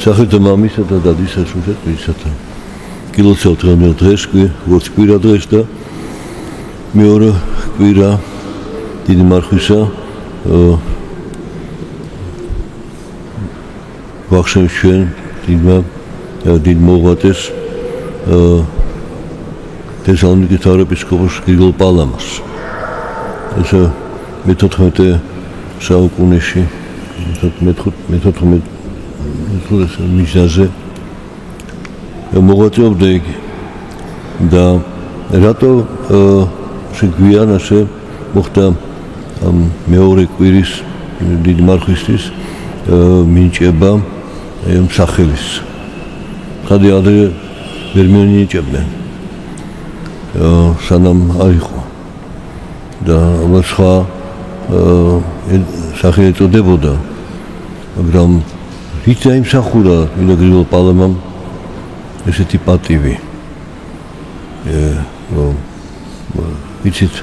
სახელმწიფო მამისა და დადის საშუალო პირისათა. გილოცავთ რამდენიმე დღეს, როგორც კვირა დღეს და მეორე კვირა დიდი მარხვისა ვახშენს ჩვენ დიდ მოღვაწეს თესალონიკის თავარეპისკოპოს გრიგოლ პალამას. ეს მე-14 საუკუნეში მე-14 მიზნაზე მოღვაწეობდა იგი და რატო შეგვიან ასე მოხდა მეორე კვირის დიდი მარხვისთვის მინიჭება სახელის. ხადი ადრე ვერ მიანიჭებდნენ სანამ არ იყო და სხვა სახელი ეწოდებოდა, მაგრამ ვით დაიმსახურა გრიგოლ პალამამ ესეთი პატივი. ვიცით,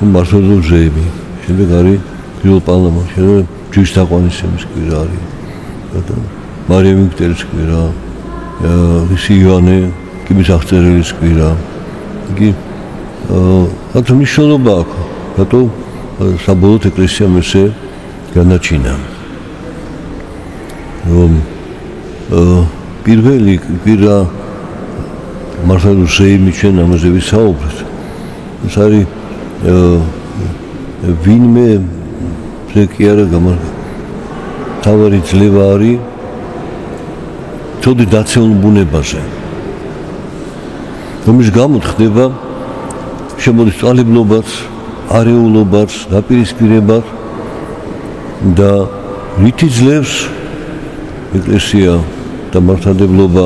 მართლაც ზეები, შემდეგ არის გრიგოლ პალამა, შემდეგ ჯვრის თაყვანისმცემლის კვირა არის. მარიამ ვიქტორის კვირა, იოანე კიბის აღწერილის კვირა. იგი რატო მნიშვნელობა აქვს, რატო საბოლოოდ ეკლესიამ ესე განაჩინა. პირველი კვირა მართლაც ზეიმი ჩვენ ამაზე ვისაუბრეთ. ეს არის ვინმე კი არა თავარი ძლევა არის ცოდი დაცეულ ბუნებაზე, რომლის გამო ხდება შემოდის წვალებლობაც, არეულობაც, დაპირისპირებაც და რითი ძლევს ეკლესია და მართლმადიდებლობა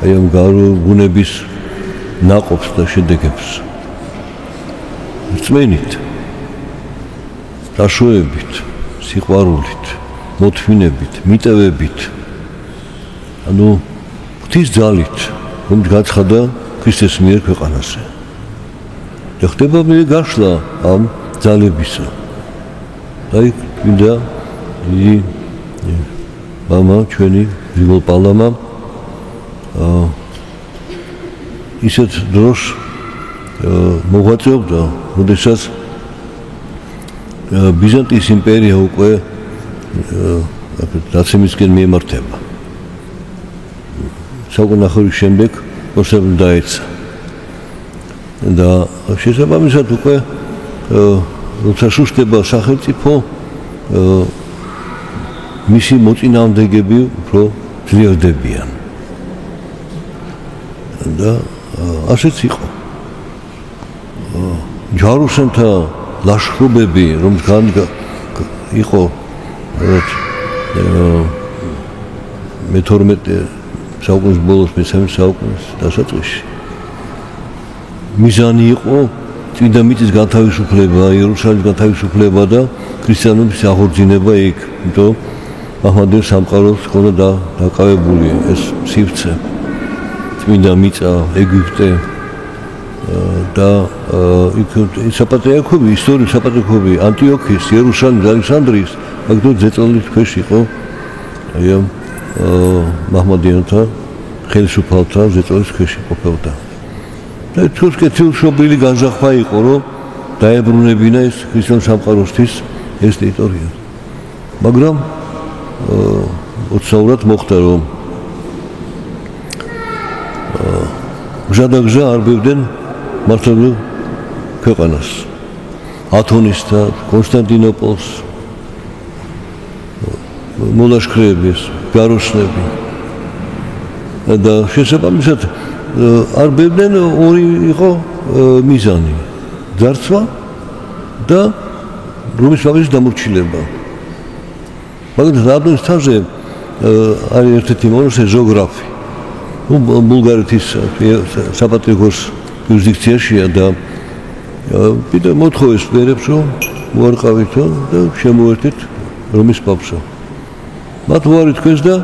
აი ამ ბუნების ნაყოფს და შედეგებს. რწმენით, დაშოებით, სიყვარულით, მოთმინებით, მიტევებით, ანუ ღვთის ძალით, რომელიც გაცხადა ქრისტეს მიერ ქვეყანაზე. და ხდება მე გაშლა ამ ძალებისა. აი, მინდა მამა ჩვენი გრიგოლ პალამა ისეთ დროს მოღვაწეობდა, როდესაც ბიზანტიის იმპერია უკვე დაცემისკენ მიემართება. საუკუნეახევრის შემდეგ ოსმალეთს დაეცა. და შესაბამისად უკვე როცა შუშტება სახელმწიფო, მისი მოწინააღმდეგები უფრო ძლიერდებიან. და ასეც იყო. ჯვაროსანთა ლაშქრობები, რომელიც იყო მე-12 საუკუნის ბოლოს, მე-13 საუკუნის დასაწყისში, მიზანი იყო წმინდა მიწის განთავისუფლება, იერუსალიმის განთავისუფლება და ქრისტიანობის აღორძინება იქ. იმიტომ მაჰმადიან სამყაროს ჰქონდა დაკავებული ეს სივრცე, წმინდა მიწა, ეგვიპტე და იქ საპატრიარქოები, ისტორიული საპატრიარქოები ანტიოქიის, იერუსალიმის, ალექსანდრიის მაგდო ზეწოლის ქვეშ იყო აი ამ მაჰმადიანთა ხელისუფალთა ზეწოლის ქვეშ ყოფილდა. და თურქ კეთილშობილი განზრახვა იყო, რომ დაებრუნებინა ეს ქრისტიან სამყაროსთვის ეს ტერიტორია. მაგრამ ოცნაურად მოხდა, რომ გზადაგზა არბევდნენ მართლმადიდებლურ ქვეყანას, ათონისთან, კონსტანტინოპოლს, მოლაშქრეების, ჯვაროსნები და შესაბამისად არბევდნენ ორი იყო მიზანი, ძარცვა და რომის პაპის დამორჩილება. მაგრამ რადონის თავზე არის ერთ-ერთი მონოსე ზოგრაფი. ბულგარეთის საპატრიარქოს იურისდიქციაშია და კიდე მოთხოვეს მერებს, რომ უარყავითო და შემოერთეთ რომის პაპსო. მათ უარი თქვეს და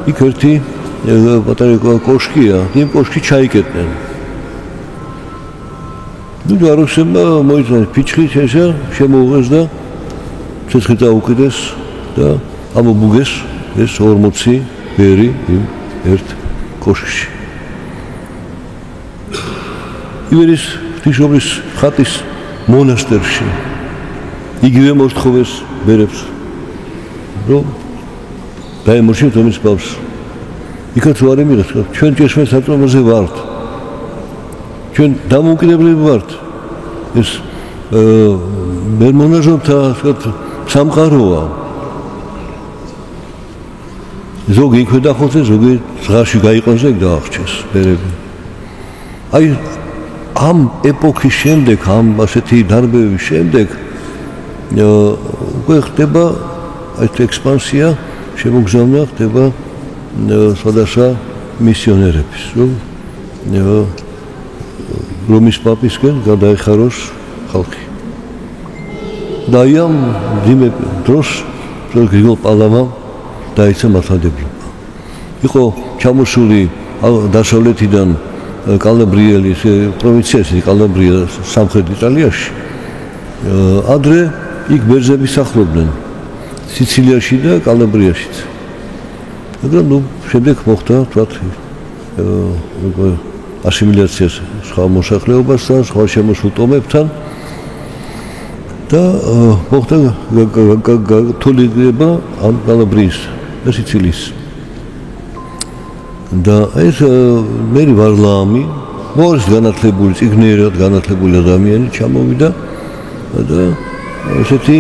იქ ერთი პატარა კოშკია, იმ კოშკში ჩაიკეტნენ. ნუ ჯვაროსნებმა მოიწონეს ფიჩხი, შემოუღეს და ცეცხლი წაუკიდეს და ამობუგეს ეს 40 ბერი იმ ერთ კოშკში. ივერის ღვთისმშობლის ხატის მონასტერში იგივე მოსთხოვეს ბერებს, რომ დაემორჩილოთ ომის ბავშვს. იქაც არ იმიღეს, ჩვენ ჭეშმარიტ საწარმოზე ვართ. ჩვენ დამოუკიდებლები ვართ. ეს მონაზონთა სამყაროა. ზოგი იქვე დახოცე, ზოგი ზღაში გაიყვანზე დაახჩეს ბერები. აი ამ ეპოქის შემდეგ, ამ ასეთი დარბევის შემდეგ უკვე ხდება ეს ექსპანსია, შემოგზავნა ხდება სხვადასხვა მისიონერების, რომის პაპისგან გადაეხაროს ხალხი. და აი ამ ძიმე დროს გრიგოლ პალამამ დაიწყო მართლმადიდებლობა. იყო ჩამოსული დასავლეთიდან კალაბრიელის პროვინციაში, კალაბრია სამხრეთ იტალიაში. ადრე იქ ბერძნები სახლობდნენ სიცილიაში და კალაბრიაშიც. მაგრამ შემდეგ მოხდა თქვათ ასიმილაცია სხვა მოსახლეობასთან, სხვა შემოსულ ტომებთან და მოხდა გათოლიკება ამ კალაბრიის და სიცილიის. და ეს მერი ვარლამი, მორს განათლებული, წიგნიერად განათლებული ადამიანი ჩამოვიდა და ესეთი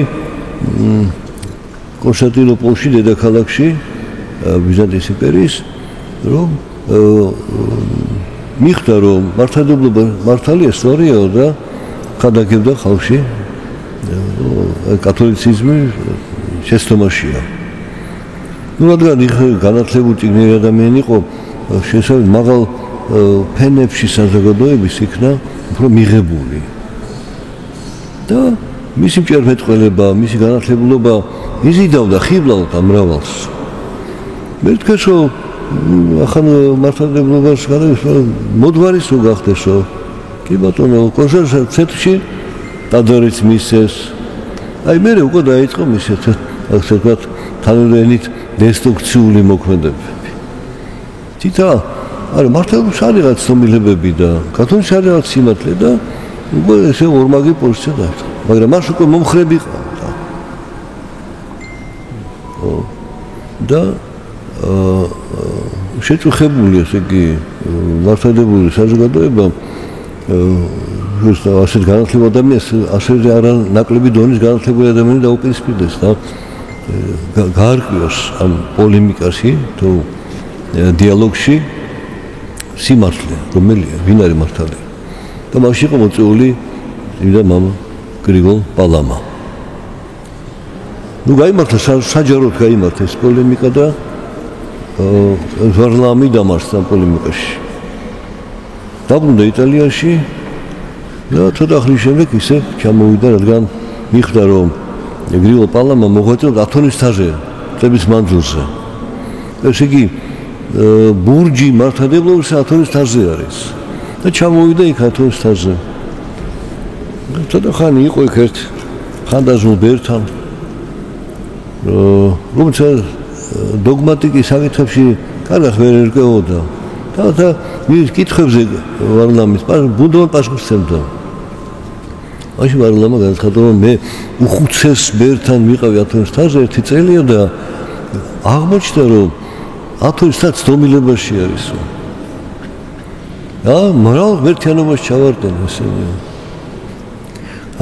კონსტანტინოპოლში, დედაქალაქში, ბიზანტიის იმპერიის, რომ მიხვდა, რომ მართლმადიდებლობა მართალია, სწორია და ხადაგებდა ხალხში კათოლიციზმი შეცდომაშია. რადგან განათლებული წიგნიერი ადამიანი იყო, შესაძლოა მაღალ ფენებში საზოგადოების იქნა უფრო მიღებული. და მისი მჭერმეტყველება, მისი განათლებულობა იზიდავდა ხიბლავდა მრავალს. მე ვთქვეს, რომ ახალ მართლმადიდებლობას მოდვარისო გახდესო. კი ბატონო, კონსერვატორიაში ტაძარიც მისცეს. აი მე უკვე დაიწყო მისი ასე ვთქვათ თანურენით დესტრუქციული მოქმედებები. თითა არა მართლაც არ რაღაც ცნობილებები და კათოლიკე არ რაღაც სიმართლე და უკვე ესე ორმაგი პოზიცია დაიწყო. მაგრამ მას უკვე მომხრები ყავდა. და შეწუხებული ესე იგი მართლმადიდებლური საზოგადოება ასეთ განათლებულ ადამიანს ასევე არა ნაკლები დონის განათლებული ადამიანი დაუპირისპირდეს და გაარკვიოს ამ პოლემიკაში თუ დიალოგში სიმართლე რომელია, ვინ არის მართალი. და მაშინ იყო მოწეული წმინდა მამა გრიგოლ პალამა. გაიმართა საჯაროდ გაიმართა ეს პოლემიკა და ვარლამი დამარცხდა პოლემიკაში. დაბრუნდა იტალიაში და ცოტა ხნის შემდეგ ისე ჩამოვიდა, რადგან მიხვდა, რომ გრიგოლ პალამა მოღვაწეობდა ათონის მთაზე, წლების მანძილზე. ესე იგი ბურჯი მართლმადიდებლობის ათონის მთაზე არის და ჩამოვიდა იქ ათონის მთაზე. ცოტა ხანი იყო იქ ერთ ხანდაზმულ ბერთან, რომელსაც დოგმატიკის საკითხებში კარგად ვერ ერკვეოდა. და მის კითხვებზე ვარლამის ბუნდოვან პასუხს სცემდა. მაშინ ვარლამა განაცხადა, რომ მე უხუცეს ბერთან ვიყავი ათონის მთაზე ერთი წელია და აღმოჩნდა, რომ ათონის მთა ცდომილებაში არისო. მრავალ ღმერთიანობაში ჩავარდნენ ესენი.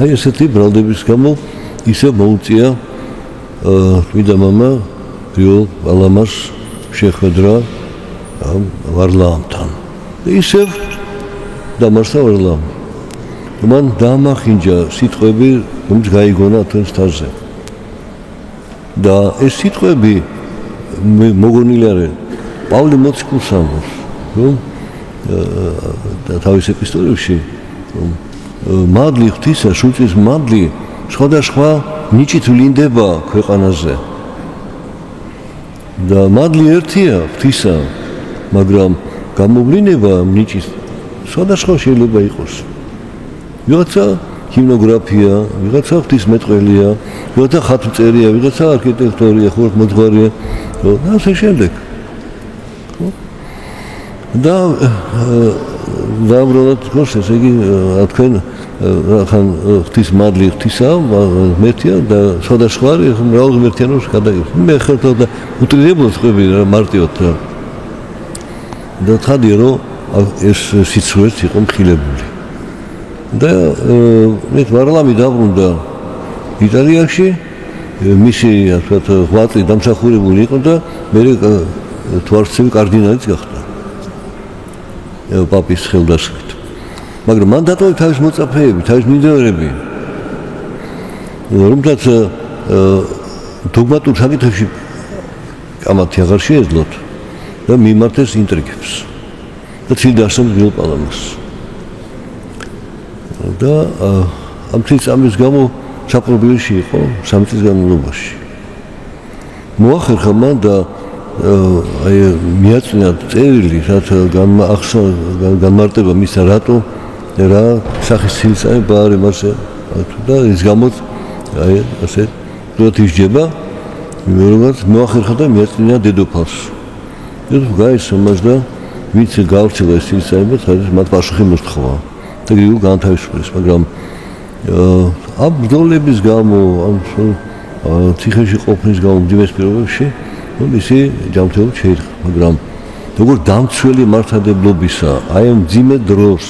აი ესეთი ბრალდების გამო ისე მოუწია წმინდა მამა გრიგოლ პალამას შეხვედრა ვარლამთან. ისევ დამარცხდა ვარლამი. მან დაამახინჯა სიტყვები, რომელიც გაიგონა ათონის მთაზე. და ეს სიტყვები მოგონილი არის პავლე მოციქულს, რომ თავის ეპისტოლებში მადლი ღვთისა, სულწის მადლი სხვადასხვა ნიჭით ვლინდება ქვეყანაზე. და მადლი ერთია ღვთისა, მაგრამ გამოვლინება ნიჭის სხვადასხვა შეიძლება იყოს. ვიღაცა ჰიმნოგრაფია, ვიღაცა ღვთისმეტყველია, ვიღაცა ხატმწერია, ვიღაცა არქიტექტორია, ხუროთმოძღვარია და ასე შემდეგ. და უბრალოდ თქოს ესე იგი თქვენ ხან ღვთის მადლი ღვთისა მერთია და სხვადასხვა მრავალ ღმერთიანობას გადაგებს. მე ხერხად და უტრირებულად ხვები რა მარტივად რა. და ცხადია რომ ეს სიცრუეც იყო მხილებული. და მე ვარლამი დაბრუნდა იტალიაში, მისი ასე ვთქვათ ღვაწლი დამსახურებული იყო და მე თვარცევი კარდინალიც გახდა. პაპის ხელდასხმით. მაგრამ მან დატოვა თავის მოწაფეები, თავის მიმდევრები. რომლაც დოგმატურ საკითხებში კამათი აღარ შეეძლოთ და მიმართეს ინტრიგებს. და ცილდა ასამს გრიგოლ პალამას. და ამ წამის გამო საპრობილეში იყო 3 წლის განმავლობაში. მოახერხა მან და აი მიაწვნა წერილი, რაც განმარტება მისა რატო რა სახის ცილსაება არის მასე და ის გამოც აი ასე თუთ ისჯება, რომელსაც მოახერხა და მიაწვნა დედოფალს. დედოფალ გაიცნო მას და ვინც გავრცელა ეს ცილსაება, სადაც მათ პასუხი მოსთხოვა. და გრიგოლ განთავისუფლეს, მაგრამ ამ ბრძოლების გამო, ამ ციხეში ყოფნის გამო მძიმე პირობებში მისი ჯანმრთელობა შეირღა, მაგრამ როგორ დამცველი მართლმადიდებლობისა, აი ამ მძიმე დროს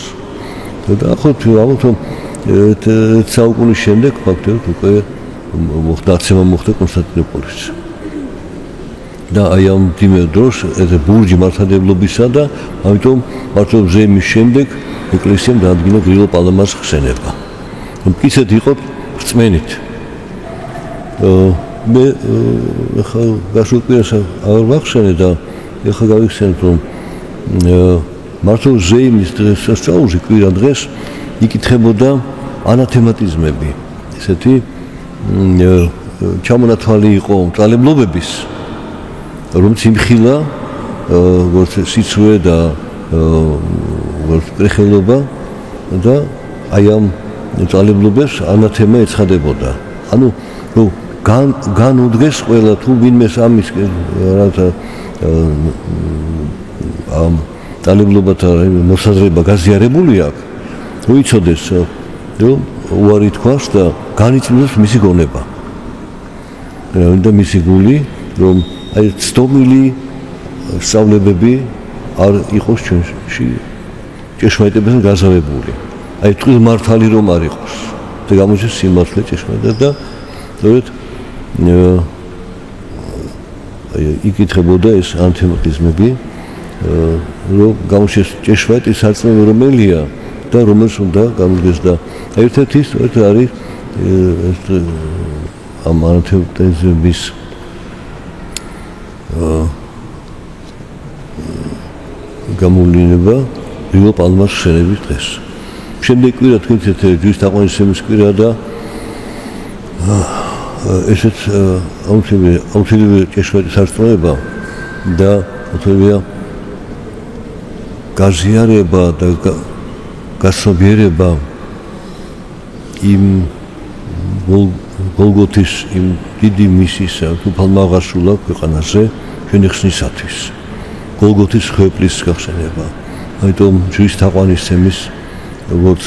და ახლა საუკუნის შემდეგ ფაქტობრივად უკვე დაცემა მოხდა კონსტანტინოპოლის. და აი ამ მძიმე დროს ეს ბურჯი მართლმადიდებლობისა და ამიტომ მართლა ზეიმის შემდეგ ეკლესიამ დაადგინა გრიგოლ პალამას ხსენება. მკიცედ იყო რწმენით. მე ახლა გასულ კვირას აღარ ვახსენე და ახლა გავიხსენებ რომ მართლა ზეიმის დღესასწაულზე კვირა დღეს იკითხებოდა ანათემატიზმები. ესეთი ჩამონათვალი იყო მწვალებლობების, რომ სიმხილა როგორც სიცრუე და პრეხელობა და აი ამ მწვალებლობებს ანათემა ეცხადებოდა. ანუ რომ განუდგეს ყველა თუ ვინმეს ამის რათა ამ მწვალებლობათა მოსაზრება გაზიარებული აქვს, რომ იცოდეს რომ უარი თქვას და განიწმინდეს მისი გონება. და მისი გული რომ აი ცდომილი სწავლებები არ იყოს ჩვენში ჭეშმარიტებასთან გაზავებული. აი თვით მართალი რომ არ იყოს. და გამოჩნდეს სიმართლე ჭეშმარიტება და სწორედ აი იკითხებოდა ეს ანთემატიზმები, რომ გამოჩნდეს ჭეშმარიტი სარწმუნო რომელია და რომელს უნდა გამოდგეს და ერთ-ერთი სწორედ არის ამ ანთემატიზმების გამოვლინება გრიგოლ პალამას ხსენების დღეს. შემდეგ კვირა თქვენთეთ ჯვრის თაყვანისმცემლის კვირა და ესეც აუცილებელი ჭეშმარიტი სარწმუნოება და აუცილებელია გაზიარება და გასობიერება იმ გოლგოთის იმ დიდი მისისა უფალმა აღასრულა ქვეყანაზე ჩვენი ხსნისათვის. გოლგოთის ხვეპლის გახსენება. ამიტომ ჯვრის თაყვანისცემის როგორც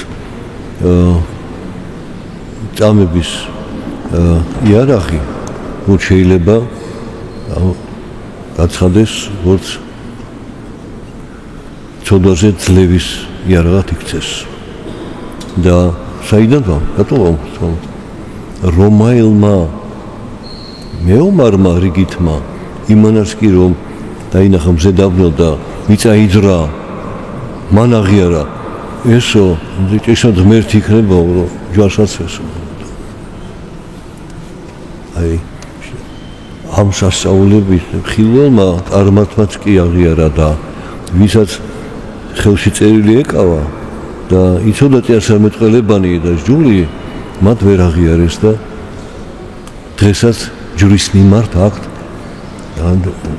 წამების იარაღი რომ შეიძლება გაცხადეს როგორც ცოდვაზე ძლევის იარაღად იქცეს. და საიდან რატომ რომაელმა მეომარმა რიგითმა იმანაც კი რომ დაინახა მზე დაბნელ და მიწა იძრა, მან აღიარა ესო ჭეშმარიტ ღმერთი იქნება რომ ჯვარსაც ესო. აი ამ სასწაულების ხილველმა წარმართმაც კი აღიარა და ვისაც ხელში წერილი ეკავა და იცოდა წინასწარმეტყველებანი და ჯული მათ ვერ აღიარეს და დღესაც ჯვრის მიმართ აქვთ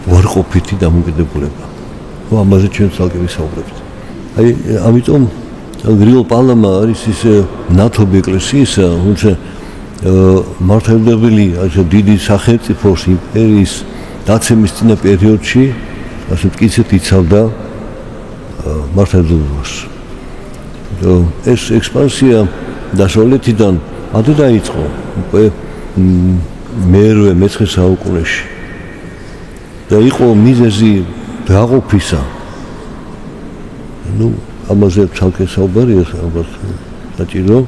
უარყოფითი დამოკიდებულება. ამაზე ჩვენ ცალკე ვისაუბრებთ. აი ამიტომ გრიულ პალამა არის ის ნათობი ეკლესიისა, თუმცა მართლმადიდებელი ასე დიდი სახელმწიფოს იმპერიის დაცემის წინა პერიოდში ასე მტკიცედ იცავდა მართლმადიდებლობას. ეს ექსპანსია დასავლეთიდან ადრე დაიწყო, უკვე მე-9 საუკუნეში და იყო მიზეზი გაყოფისა. ამაზე ცალკე საუბარია, ალბათ საჭირო,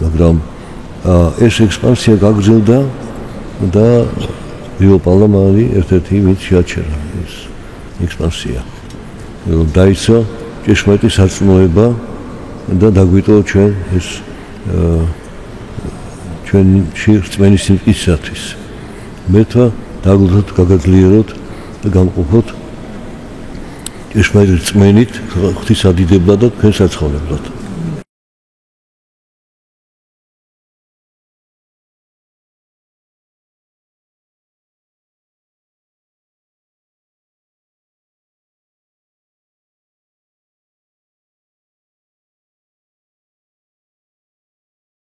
მაგრამ ეს ექსპანსია გაგრძელდა და გრიგოლ პალამა არის ერთ-ერთი ვინც შეაჩერა ეს ექსპანსია. დაიცა ჭეშმარიტი სარწმუნოება და დაგვიტო ჩვენ ეს ჩვენი რწმენის სიმტკიცისათვის. მეთქვა დაგვიწყოთ გაგაძლიეროთ და გამყოფოთ ჭეშმარიტი რწმენით ღვთის ადიდებლად და თქვენ საცხოვრებლად.